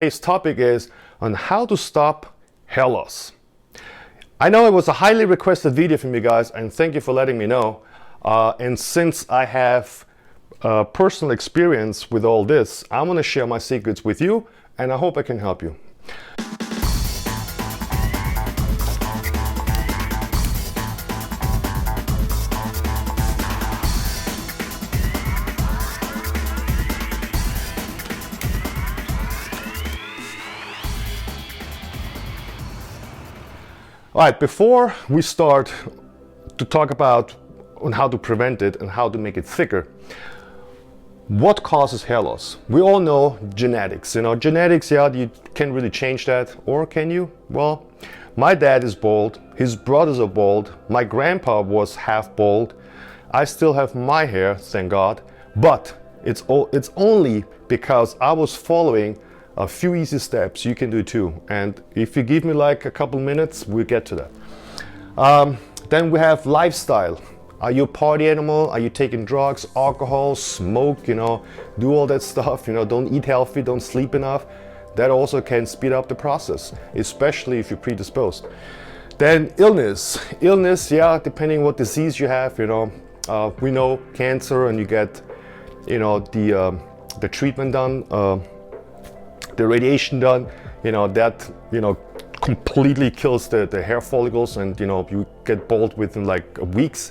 Today's topic is on how to stop hair loss. I know it was a highly requested video from you guys, and thank you for letting me know. And since I have personal experience with all this, I'm going to share my secrets with you, and I hope I can help you. All right, before we start to talk about on how to prevent it and how to make it thicker, what causes hair loss? We all know genetics. Genetics, yeah, you can't really change that, or can you? Well, my dad is bald, his brothers are bald, my grandpa was half bald. I still have my hair, thank God, but it's only because I was following a few easy steps. You can do too, and if you give me like a couple minutes, we'll get to that. Then we have lifestyle. Are you a party animal? Are you taking drugs, alcohol, smoke, do all that stuff, don't eat healthy, don't sleep enough? That also can speed up the process, especially if you're predisposed. Then illness, yeah, depending what disease you have, we know cancer, and you get, the treatment done, the radiation done, that completely kills the hair follicles, and you get bald within like weeks.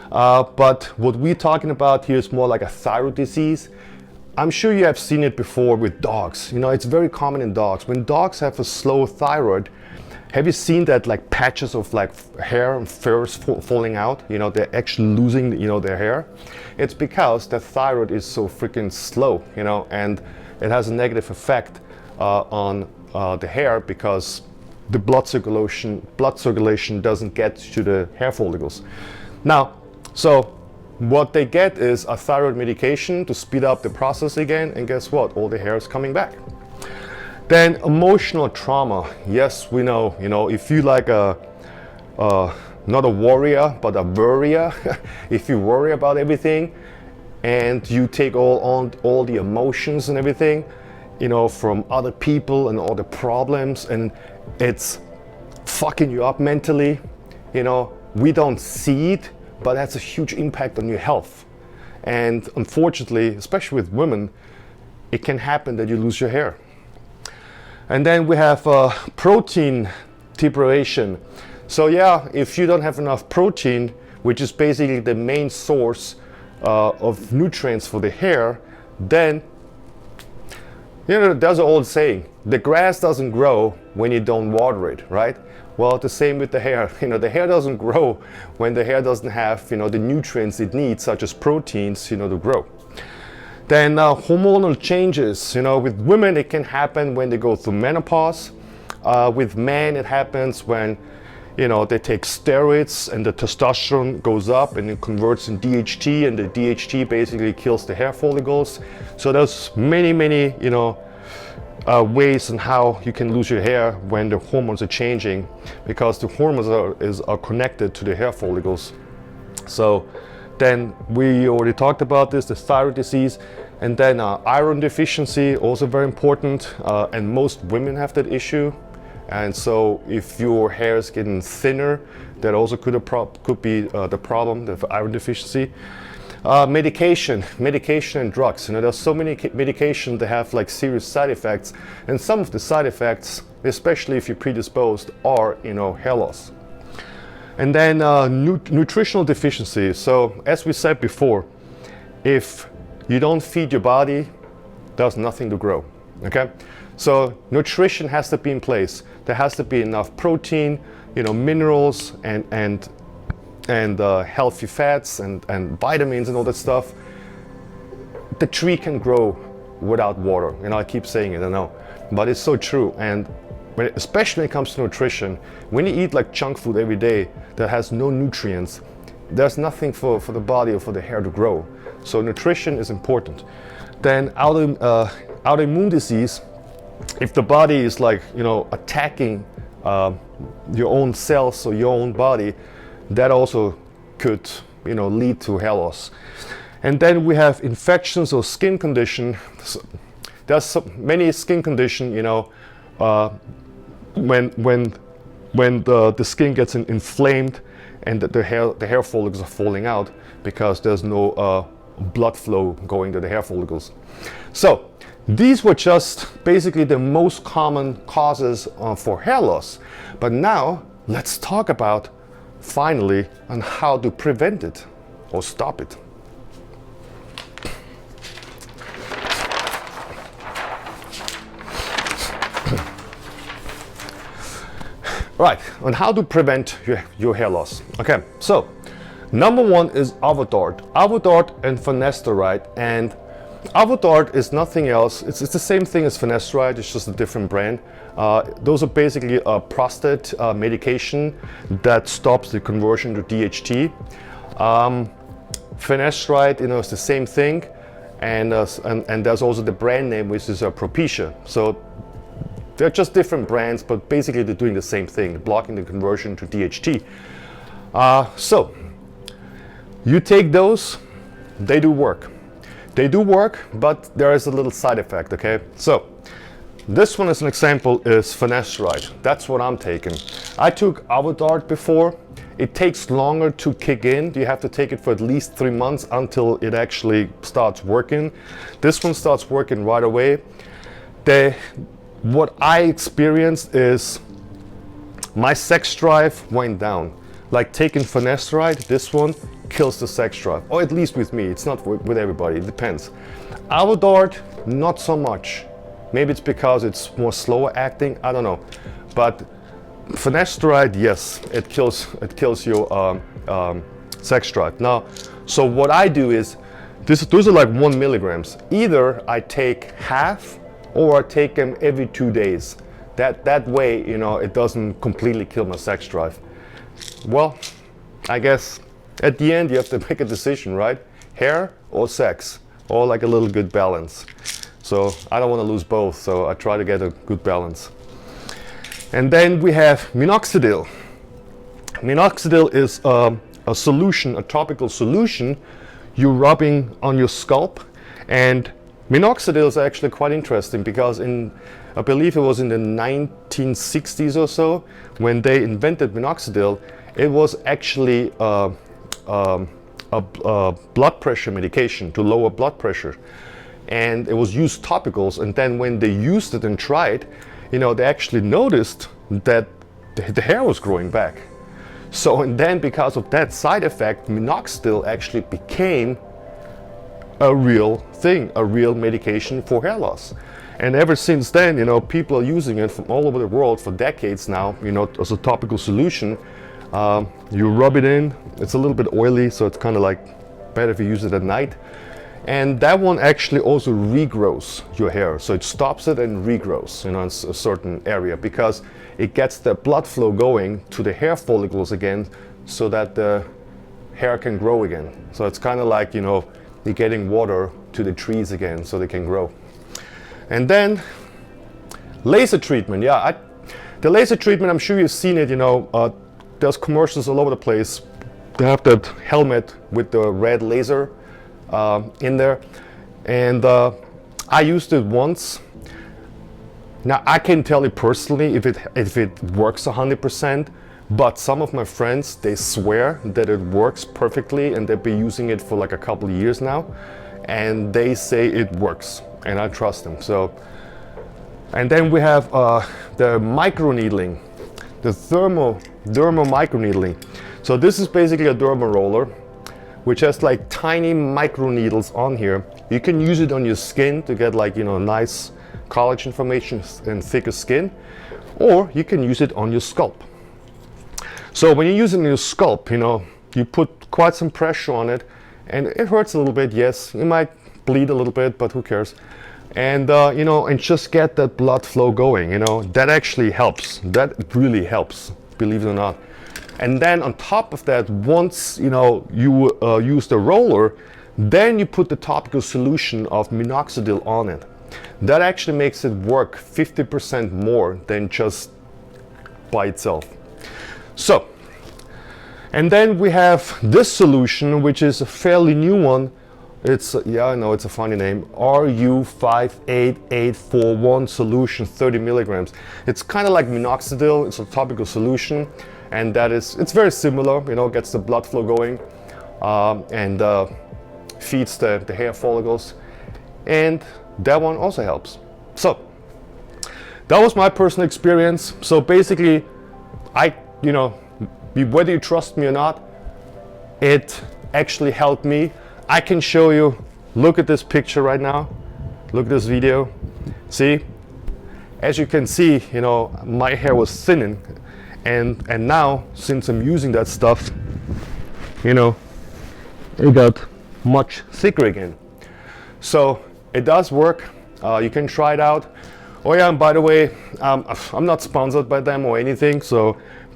But what we're talking about here is more like a thyroid disease. I'm sure you have seen it before with dogs. It's very common in dogs. When dogs have a slow thyroid, have you seen that like patches of like hair and furs falling out? They're actually losing their hair. It's because the thyroid is so freaking slow, and it has a negative effect on the hair, because the blood circulation doesn't get to the hair follicles. Now, so what they get is a thyroid medication to speed up the process again, and guess what? All the hair is coming back. Then emotional trauma. Yes, we know, if you like not a warrior, but a worrier, if you worry about everything and you take all the emotions and everything, from other people and all the problems, and it's fucking you up mentally, we don't see it, but that's a huge impact on your health. And unfortunately, especially with women, it can happen that you lose your hair. And then we have protein deprivation. So yeah, if you don't have enough protein, which is basically the main source of nutrients for the hair, then there's an old saying, the grass doesn't grow when you don't water it, right? Well, the same with the hair. The hair doesn't grow when the hair doesn't have, the nutrients it needs, such as proteins, to grow. Then hormonal changes. With women, it can happen when they go through menopause. With men, it happens when, they take steroids and the testosterone goes up and it converts in DHT, and the DHT basically kills the hair follicles. So there's many, ways on how you can lose your hair when the hormones are changing, because the hormones are connected to the hair follicles. So then we already talked about this, the thyroid disease, and then iron deficiency, also very important, and most women have that issue. And so if your hair is getting thinner, that also could be the problem, the iron deficiency. Medication and drugs. There's so many medications that have like serious side effects, and some of the side effects, especially if you're predisposed, are hair loss. And then nutritional deficiency. So as we said before, if you don't feed your body, there's nothing to grow. Okay, so nutrition has to be in place. There has to be enough protein, minerals, and healthy fats and vitamins and all that stuff. The tree can grow without water. I keep saying it, I know, but it's so true. And especially when it comes to nutrition, when you eat like junk food every day that has no nutrients, there's nothing for the body or for the hair to grow. So nutrition is important. Then autoimmune disease, if the body is like, attacking your own cells or your own body, that also could, lead to hair loss. And then we have infections or skin condition. there's many skin condition, you know, when the skin gets inflamed and the hair follicles are falling out because there's no blood flow going to the hair follicles. So these were just basically the most common causes for hair loss. But now let's talk about finally on how to prevent it or stop it. Right, on how to prevent your hair loss. Okay, so number one is Avodart. Avodart and Finasteride. And Avodart is nothing else. It's the same thing as Finasteride, it's just a different brand. Those are basically a prostate medication that stops the conversion to DHT. Finasteride, you know, is the same thing. And there's also the brand name, which is Propecia. So they're just different brands, but basically they're doing the same thing, blocking the conversion to DHT. So you take those, they do work. They do work, but there is a little side effect, okay? So this one as an example is Finasteride. That's what I'm taking. I took Avodart before. It takes longer to kick in. You have to take it for at least 3 months until it actually starts working. This one starts working right away. What I experienced is my sex drive went down. Like taking Finasteride, this one kills the sex drive, or at least with me. It's not with everybody, it depends. Avodart, not so much. Maybe it's because it's more slower acting, I don't know. But Finasteride, yes, it kills your sex drive. Now, so what I do is, those are like 1 milligrams. Either I take half or I take them every 2 days. That way, you know, it doesn't completely kill my sex drive. Well, I guess at the end you have to make a decision, right? Hair or sex, or like a little good balance. So I don't want to lose both, so I try to get a good balance. And then we have Minoxidil. Minoxidil is a solution, a topical solution you're rubbing on your scalp. And Minoxidil is actually quite interesting because I believe it was in the 1960s or so when they invented Minoxidil. It was actually a blood pressure medication to lower blood pressure, and it was used topicals. And then when they used it and tried, you know, they actually noticed that the hair was growing back. So, and then because of that side effect, Minoxidil actually became a real thing, a real medication for hair loss. And ever since then, you know, people are using it from all over the world for decades now, you know, as a topical solution. You rub it in, it's a little bit oily, so it's kind of like better if you use it at night. And that one actually also regrows your hair. So it stops it and regrows, you know, in a certain area, because it gets the blood flow going to the hair follicles again so that the hair can grow again. So it's kind of like, you know, you're getting water to the trees again so they can grow. And then laser treatment. Yeah, the laser treatment, I'm sure you've seen it, you know, there's commercials all over the place. They have that helmet with the red laser in there. And I used it once. Now I can tell you personally if it works 100%, but some of my friends, they swear that it works perfectly and they've been using it for like a couple of years now, and they say it works, and I trust them. So, and then we have the microneedling, the Derma microneedling. So this is basically a Derma roller, which has like tiny microneedles on here. You can use it on your skin to get like, you know, nice collagen formation and thicker skin, or you can use it on your scalp. So when you use it on your scalp, you know, you put quite some pressure on it, and it hurts a little bit, yes. You might bleed a little bit, but who cares? And you know, and just get that blood flow going, you know, that actually helps. That really helps, believe it or not. And then on top of that, once, you know, you use the roller, then you put the topical solution of Minoxidil on it. That actually makes it work 50% more than just by itself. So, and then we have this solution, which is a fairly new one, It's, yeah, I know it's a funny name. RU58841 Solution, 30 milligrams. It's kind of like Minoxidil. It's a topical solution, and it's very similar. You know, gets the blood flow going, and feeds the hair follicles, and that one also helps. So that was my personal experience. So basically, whether you trust me or not, it actually helped me. I can show you, look at this picture right now, look at this video. See, as you can see, you know, my hair was thinning, and now, since I'm using that stuff, you know, it got much thicker again. So it does work. You can try it out. Oh yeah, and by the way, I'm not sponsored by them or anything,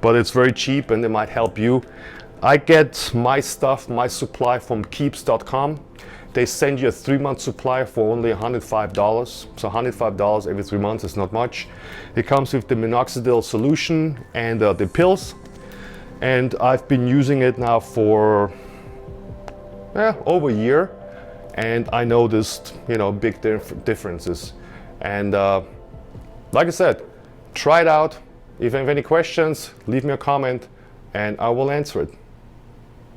but it's very cheap and it might help you. I get my stuff, my supply from keeps.com. They send you a 3-month supply for only $105. So $105 every 3 months is not much. It comes with the Minoxidil solution and the pills. And I've been using it now for over a year. And I noticed, you know, big differences. And like I said, try it out. If you have any questions, leave me a comment and I will answer it.